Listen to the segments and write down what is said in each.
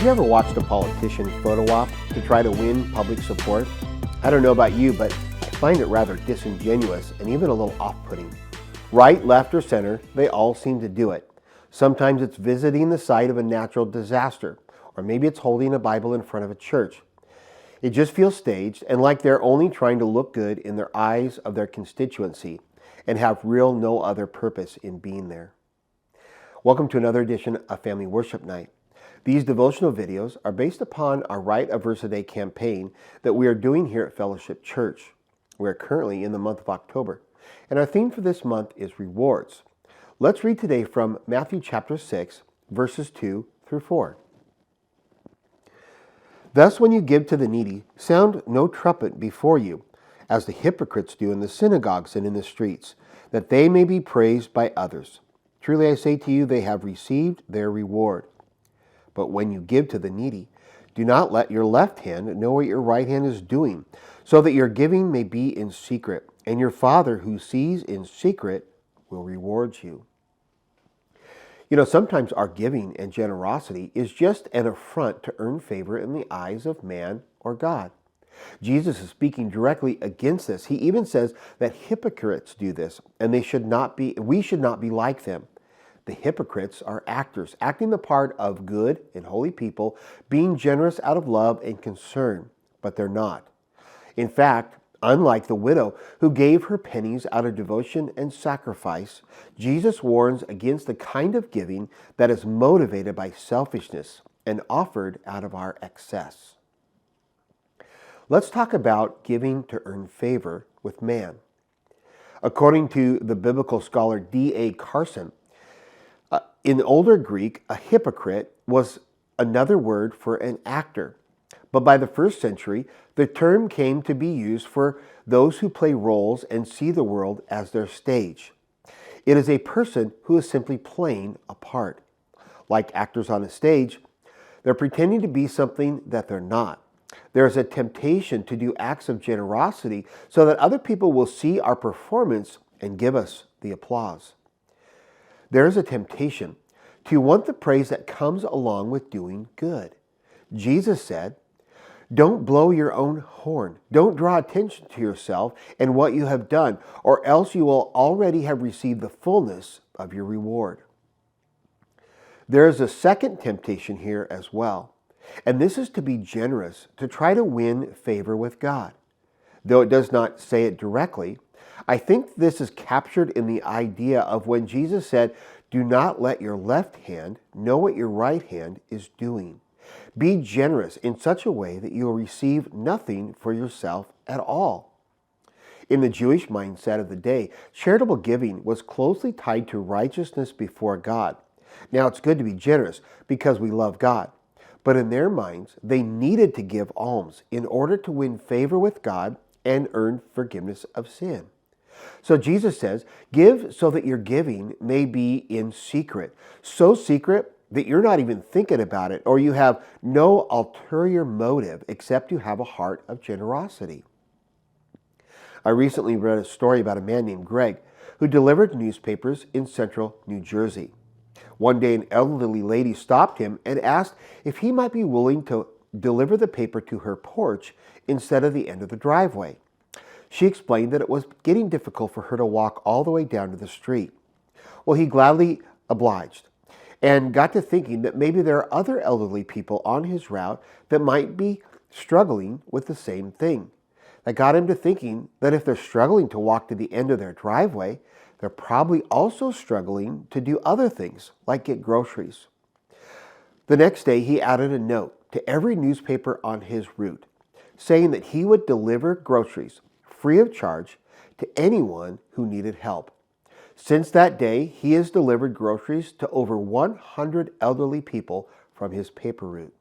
you ever watched a politician photo op to try to win public support? I don't know about you, but I find it rather disingenuous and even a little off-putting. Right, left, or center, they all seem to do it. Sometimes it's visiting the site of a natural disaster, or maybe it's holding a Bible in front of a church. It just feels staged and like they're only trying to look good in their eyes of their constituency and have no other purpose in being there. Welcome to another edition of Family Worship Night. These devotional videos are based upon our Write a Verse a Day campaign that we are doing here at Fellowship Church. We are currently in the month of October, and our theme for this month is rewards. Let's read today from Matthew chapter 6, verses 2 through 4. Thus when you give to the needy, sound no trumpet before you, as the hypocrites do in the synagogues and in the streets, that they may be praised by others. Truly I say to you, they have received their reward. But when you give to the needy, do not let your left hand know what your right hand is doing, so that your giving may be in secret, and your Father who sees in secret will reward you. You know, sometimes our giving and generosity is just an affront to earn favor in the eyes of man or God. Jesus is speaking directly against this. He even says that hypocrites do this, and we should not be like them. The hypocrites are actors, acting the part of good and holy people, being generous out of love and concern, but they're not. In fact, unlike the widow who gave her pennies out of devotion and sacrifice, Jesus warns against the kind of giving that is motivated by selfishness and offered out of our excess. Let's talk about giving to earn favor with man. According to the biblical scholar D.A. Carson, in Older Greek, a hypocrite was another word for an actor. But by the first century, the term came to be used for those who play roles and see the world as their stage. It is a person who is simply playing a part. Like actors on a stage, they're pretending to be something that they're not. There is a temptation to do acts of generosity so that other people will see our performance and give us the applause. There is a temptation to want the praise that comes along with doing good. Jesus said, "Don't blow your own horn. Don't draw attention to yourself and what you have done, or else you will already have received the fullness of your reward." There is a second temptation here as well, and this is to be generous, to try to win favor with God. Though it does not say it directly, I think this is captured in the idea of when Jesus said, "Do not let your left hand know what your right hand is doing." Be generous in such a way that you will receive nothing for yourself at all. In the Jewish mindset of the day, charitable giving was closely tied to righteousness before God. Now, it's good to be generous because we love God. But in their minds, they needed to give alms in order to win favor with God and earn forgiveness of sin. So Jesus says, give so that your giving may be in secret. So secret that you're not even thinking about it, or you have no ulterior motive except you have a heart of generosity. I recently read a story about a man named Greg who delivered newspapers in central New Jersey. One day an elderly lady stopped him and asked if he might be willing to deliver the paper to her porch instead of the end of the driveway. She explained that it was getting difficult for her to walk all the way down to the street. Well, he gladly obliged and got to thinking that maybe there are other elderly people on his route that might be struggling with the same thing. That got him to thinking that if they're struggling to walk to the end of their driveway, they're probably also struggling to do other things, like get groceries. The next day, he added a note to every newspaper on his route, saying that he would deliver groceries free of charge to anyone who needed help. Since that day, he has delivered groceries to over 100 elderly people from his paper route.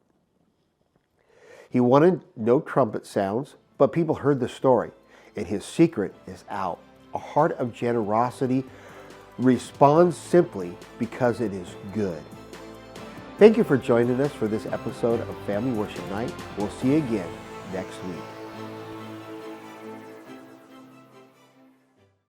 He wanted no trumpet sounds, but people heard the story, and his secret is out. A heart of generosity responds simply because it is good. Thank you for joining us for this episode of Family Worship Night. We'll see you again next week.